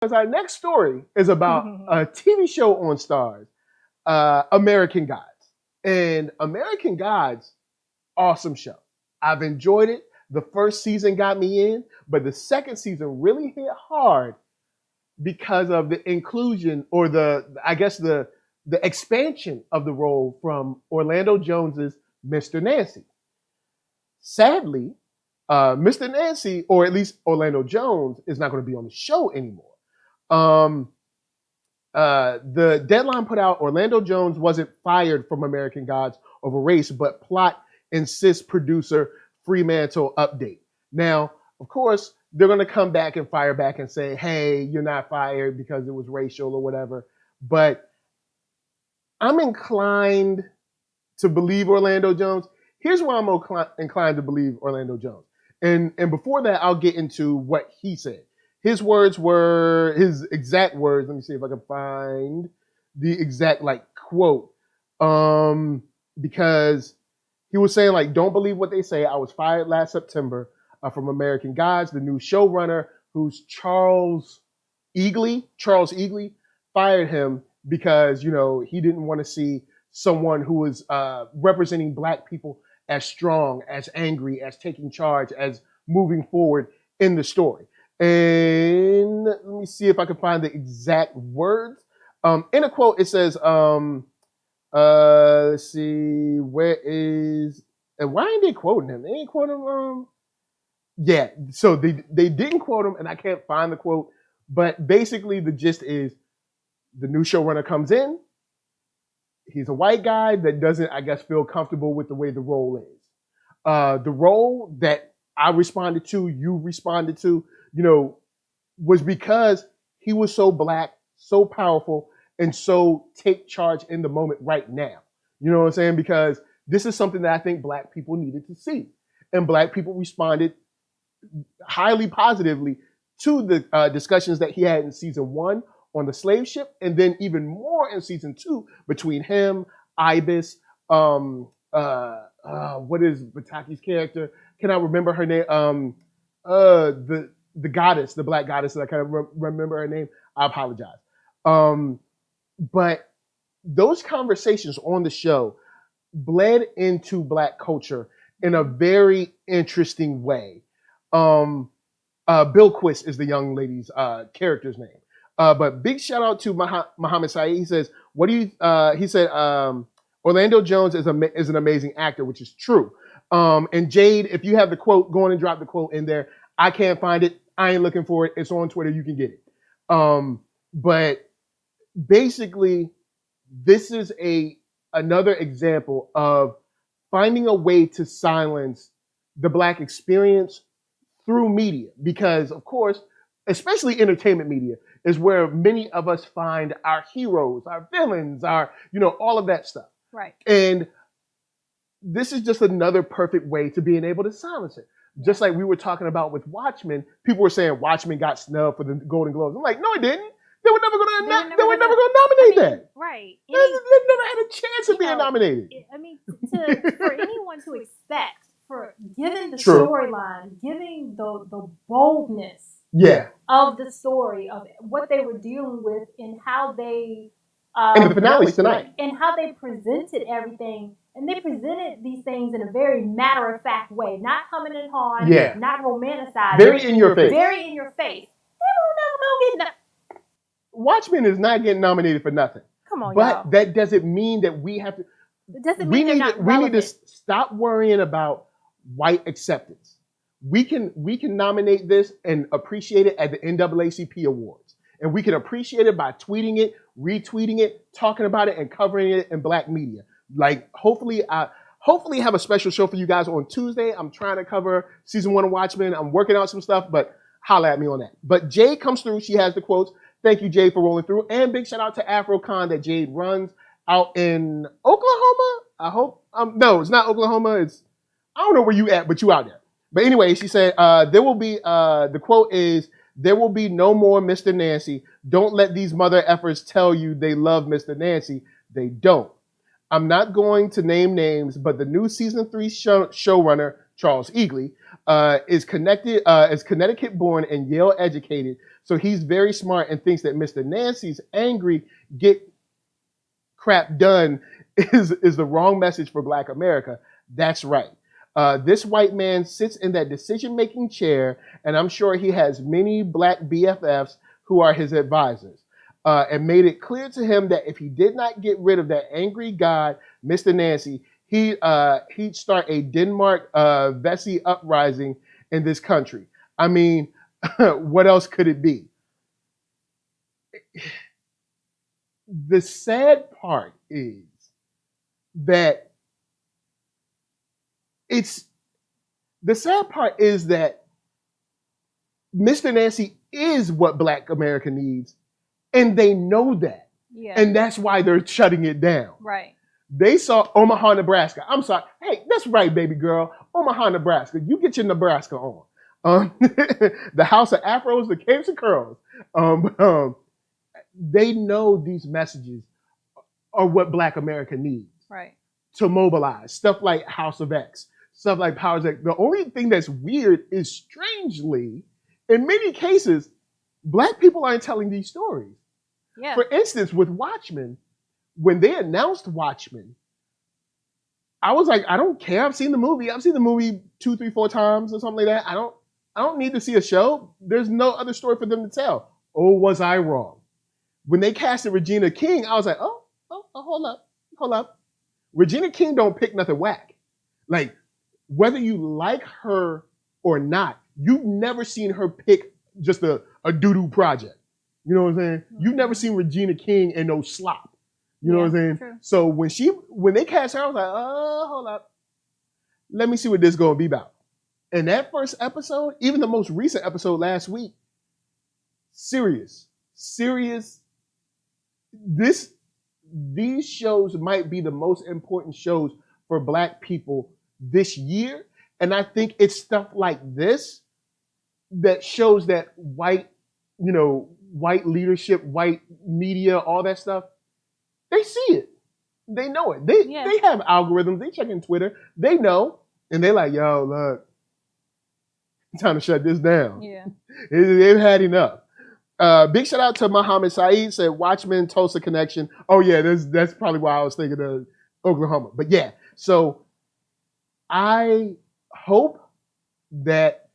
Because our next story is about a TV show on Stars, American Gods. And American Gods, awesome show. I've enjoyed it. The first season got me in, but the second season really hit hard because of the inclusion or the expansion of the role from Orlando Jones's Mr. Nancy. Sadly, Mr. Nancy, or at least Orlando Jones, is not going to be on the show anymore. The deadline put out, Orlando Jones wasn't fired from American Gods over race, but plot insists producer Freemantle update. Now, of course, they're going to come back and fire back and say, hey, you're not fired because it was racial or whatever. But I'm inclined to believe Orlando Jones. Here's why I'm inclined to believe Orlando Jones. And before that, I'll get into what he said. His words were, his exact words, let me see if I can find the exact quote. Because he was saying don't believe what they say. I was fired last September from American Gods. The new showrunner, who's Charles Eglee, fired him because, he didn't want to see someone who was representing Black people as strong, as angry, as taking charge, as moving forward in the story. And let me see if I can find the exact words. In a quote, it says, let's see, where is, and why ain't they quoting him? They ain't quoting him. Yeah, so they didn't quote him, and I can't find the quote. But basically, the gist is the new showrunner comes in. He's a white guy that doesn't, I guess, feel comfortable with the way the role is. The role that I responded to, you responded to, was because he was so Black, so powerful, and so take charge in the moment right now. You know what I'm saying? Because this is something that I think Black people needed to see. And Black people responded highly positively to the discussions that he had in season 1 on the slave ship, and then even more in season 2 between him, Ibis, what is Bataki's character? Can I remember her name? The goddess, the Black goddess, that I kind of remember her name. I apologize. But those conversations on the show bled into Black culture in a very interesting way. Bill Quist is the young lady's character's name. But big shout out to Muhammad Saeed. He says, "What do you?" He said, "Orlando Jones is an amazing actor," which is true. And Jade, if you have the quote, go on and drop the quote in there. I can't find it. I ain't looking for it. It's on Twitter. You can get it. But basically, this is another example of finding a way to silence the Black experience through media, because of course, especially entertainment media, is where many of us find our heroes, our villains, our, all of that stuff. Right. And this is just another perfect way to being able to silence it. Just like we were talking about with Watchmen, people were saying Watchmen got snubbed for the Golden Globes. I'm like, no, it didn't. They were never going to nominate that. Right. They never had a chance of being nominated. For anyone to expect, for given the storyline, giving the boldness of the story, of what they were dealing with, and how they and the finale tonight, and how they presented everything, and they presented these things in a very matter-of-fact way, not coming in hard, not romanticized, very in your face. They will never go get Watchmen is not getting nominated for nothing. Come on, but y'all. That doesn't mean that we have to. It doesn't mean we need to stop worrying about white acceptance. We can nominate this and appreciate it at the NAACP Awards. And we can appreciate it by tweeting it, retweeting it, talking about it, and covering it in Black media. Hopefully have a special show for you guys on Tuesday. I'm trying to cover season 1 of Watchmen. I'm working out some stuff, but holla at me on that. But Jade comes through. She has the quotes. Thank you, Jade, for rolling through. And big shout out to AfroCon that Jade runs out in Oklahoma. I hope. No, it's not Oklahoma. I don't know where you at, but you out there. But anyway, she said, there will be, the quote is, "There will be no more Mr. Nancy. Don't let these mother effers tell you they love Mr. Nancy. They don't. I'm not going to name names, but the new season 3 showrunner Charles Eglee, is Connecticut born and Yale educated. So he's very smart and thinks that Mr. Nancy's angry get crap done is the wrong message for Black America. That's right. This white man sits in that decision-making chair, and I'm sure he has many Black BFFs who are his advisors, and made it clear to him that if he did not get rid of that angry god, Mr. Nancy, he'd start a Denmark Vesey uprising in this country. I mean, what else could it be? The sad part is that Mr. Nancy is what Black America needs, and they know that. Yeah. And that's why they're shutting it down. Right. They saw Omaha, Nebraska. I'm sorry. Hey, that's right, baby girl. Omaha, Nebraska. You get your Nebraska on. The House of Afros, the Capes and Curls. They know these messages are what Black America needs. Right. To mobilize. Stuff like House of X. Stuff like Powers X. The only thing that's weird is, strangely, in many cases, Black people aren't telling these stories. Yeah. For instance, with Watchmen, when they announced Watchmen, I was like, I don't care. I've seen the movie. I've seen the movie 2, 3, 4 times or something like that. I don't need to see a show. There's no other story for them to tell. Oh, was I wrong? When they casted Regina King, I was like, oh, hold up. Regina King don't pick nothing whack. Like, whether you like her or not, you've never seen her pick just a doo-doo project. You know what I'm saying? Mm-hmm. You've never seen Regina King in no slop. You know what I'm saying? True. So when they cast her, I was like, oh, hold up. Let me see what this is going to be about. And that first episode, even the most recent episode last week, serious. These shows might be the most important shows for Black people this year. And I think it's stuff like this that shows that white leadership, white media, all that stuff, they see it. They know it. They have algorithms. They check in Twitter. They know. And they're like, yo, look, time to shut this down. Yeah. They've had enough. Big shout out to Muhammad Saeed, said Watchmen, Tulsa connection. Oh yeah, that's probably why I was thinking of Oklahoma. But yeah, so I hope that,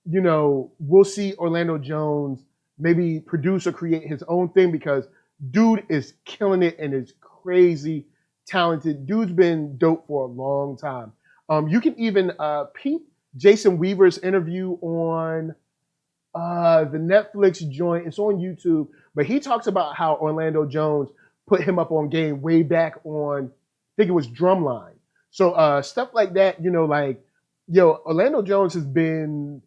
we'll see Orlando Jones maybe produce or create his own thing, because dude is killing it and is crazy talented. Dude's been dope for a long time. You can even peep Jason Weaver's interview on the Netflix joint. It's on YouTube, but he talks about how Orlando Jones put him up on game way back on, I think it was Drumline. So stuff like that, Orlando Jones has been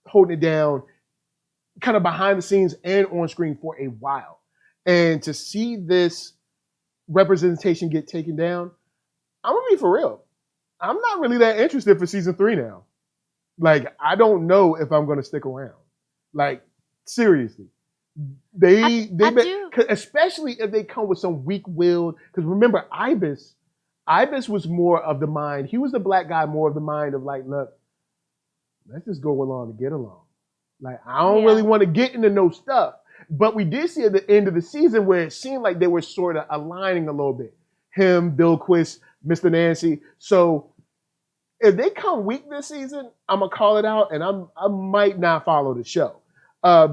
holding it down kind of behind the scenes and on screen for a while. And to see this representation get taken down, I'm gonna be for real. I'm not really that interested for season 3 now. Like, I don't know if I'm gonna stick around. Like, seriously. Especially if they come with some weak-willed, because remember, Ibis was more of the mind. He was the Black guy, more of the mind of like, look, let's just go along to get along. Like, I don't really want to get into no stuff. But we did see at the end of the season where it seemed like they were sort of aligning a little bit. Him, Bill Quist, Mr. Nancy. So if they come weak this season, I'm going to call it out, and I might not follow the show.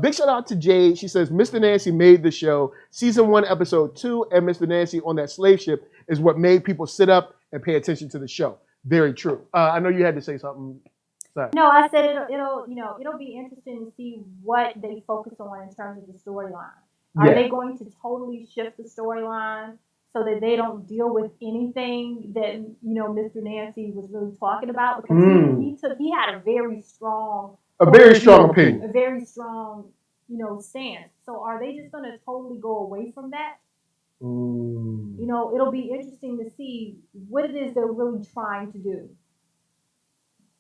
Big shout out to Jade. She says, Mr. Nancy made the show. Season 1, episode 2, and Mr. Nancy on that slave ship is what made people sit up and pay attention to the show. Very true. I know you had to say something. Sorry. No, I said it'll be interesting to see what they focus on in terms of the storyline. Are they going to totally shift the storyline so that they don't deal with anything that Mr. Nancy was really talking about? Because he had a very strong opinion, a very strong stance. So are they just going to totally go away from that? It'll be interesting to see what it is they're really trying to do.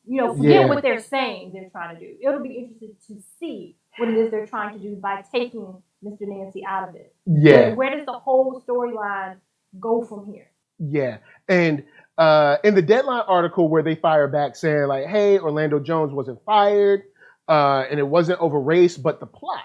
Forget what they're saying they're trying to do. It'll be interesting to see what it is they're trying to do by taking Mr. Nancy out of it. Yeah. Where does the whole storyline go from here? Yeah. And In the Deadline article where they fire back saying like, hey, Orlando Jones wasn't fired, and it wasn't over race, but the plot.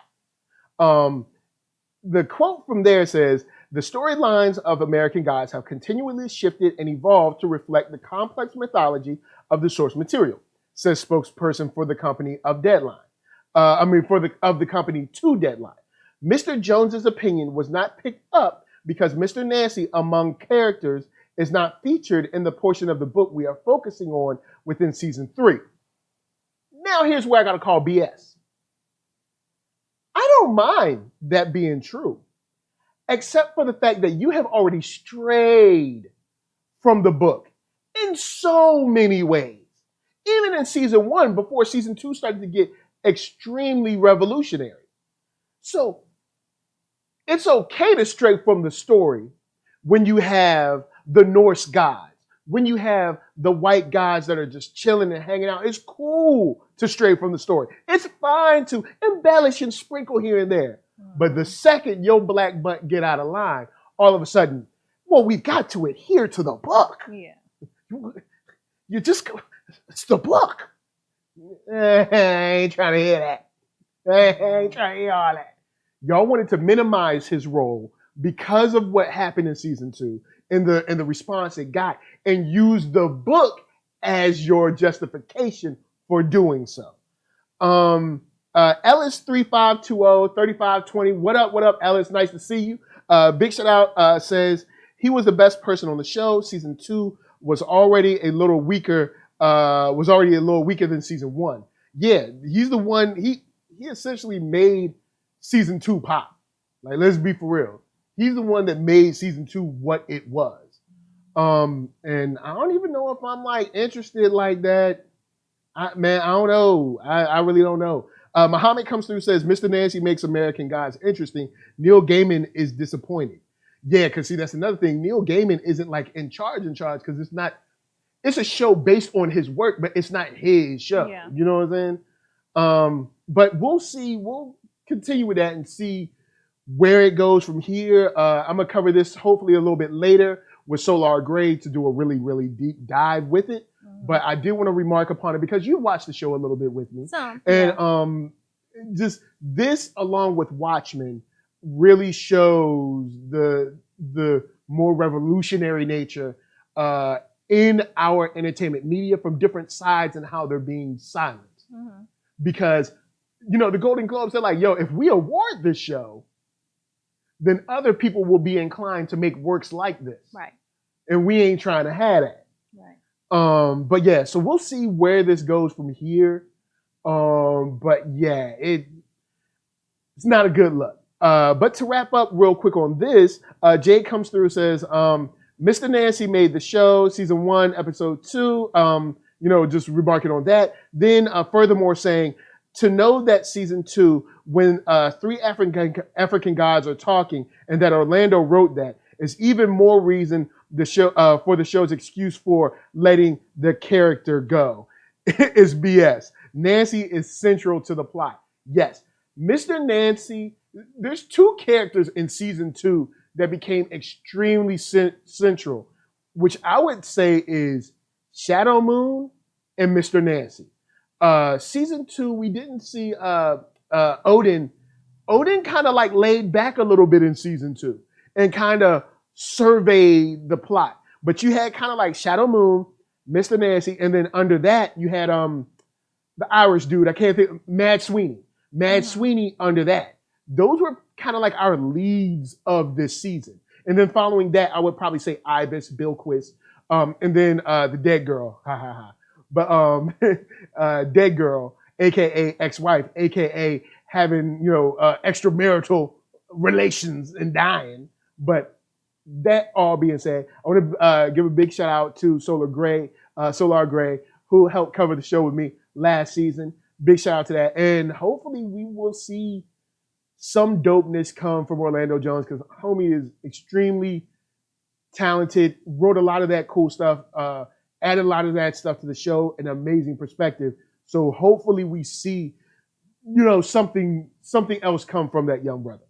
The quote from there says, the storylines of American Gods have continually shifted and evolved to reflect the complex mythology of the source material, says spokesperson for the company of Deadline. Of the company to Deadline. Mr. Jones's opinion was not picked up because Mr. Nancy among characters is not featured in the portion of the book we are focusing on within season 3. Now here's where I gotta call BS. I don't mind that being true, except for the fact that you have already strayed from the book in so many ways. Even in season 1, before season 2 started to get extremely revolutionary. So it's okay to stray from the story when you have the Norse gods, when you have the white gods that are just chilling and hanging out. It's cool to stray from the story. It's fine to embellish and sprinkle here and there. But the second your black butt get out of line, all of a sudden, well, we've got to adhere to the book. Yeah. You just, it's the book. I ain't trying to hear that. I ain't trying to hear all that. Y'all wanted to minimize his role because of what happened in season 2 and the response it got, and use the book as your justification for doing so. Ellis 3520 3520. What up, Ellis? Nice to see you. Big shout out says he was the best person on the show. Season 2 was already a little weaker. Than season 1. Yeah, he's the one. He essentially made season 2 pop. Like, let's be for real. He's the one that made season 2 what it was. And I don't even know if I'm like interested like that. I don't know. I really don't know. Muhammad comes through and says, Mr. Nancy makes American Gods interesting. Neil Gaiman is disappointed. Yeah, because see, that's another thing. Neil Gaiman isn't like in charge because it's not. It's a show based on his work, but it's not his show. Yeah. You know what I'm saying? But we'll see. We'll continue with that and see where it goes from here. I'm going to cover this hopefully a little bit later with Solar Gray to do a really, really deep dive with it. Mm-hmm. But I did want to remark upon it because you watched the show a little bit with me. And just this along with Watchmen really shows the more revolutionary nature in our entertainment media from different sides and how they're being silenced. Mm-hmm. Because, the Golden Globes, they're like, yo, if we award this show, then other people will be inclined to make works like this. Right. And we ain't trying to have that. Right. But yeah, so we'll see where this goes from here. But yeah, it's not a good look. But to wrap up real quick on this, Jay comes through and says, Mr. Nancy made the show, season 1, episode 2, just remarking on that. Then furthermore saying, to know that season 2, when 3 African gods are talking and that Orlando wrote that, is even more reason the show for the show's excuse for letting the character go. It's BS. Nancy is central to the plot. Yes, Mr. Nancy, there's 2 characters in season 2 that became extremely central, which I would say is Shadow Moon and Mr. Nancy. Season 2, we didn't see Odin. Odin kind of like laid back a little bit in season 2 and kind of surveyed the plot. But you had kind of like Shadow Moon, Mr. Nancy, and then under that you had the Irish dude. I can't think. Mad Sweeney. Mad Sweeney under that. Those were kind of like our leads of this season. And then following that, I would probably say Ibis, Bilquis, and then the dead girl. Ha ha ha. But dead girl, aka ex-wife, aka having extramarital relations and dying. But that all being said, I want to give a big shout out to Solar Gray, who helped cover the show with me last season. Big shout out to that, and hopefully we will see some dopeness come from Orlando Jones because homie is extremely talented. Wrote a lot of that cool stuff. Added a lot of that stuff to the show, an amazing perspective. So hopefully we see, something else come from that young brother.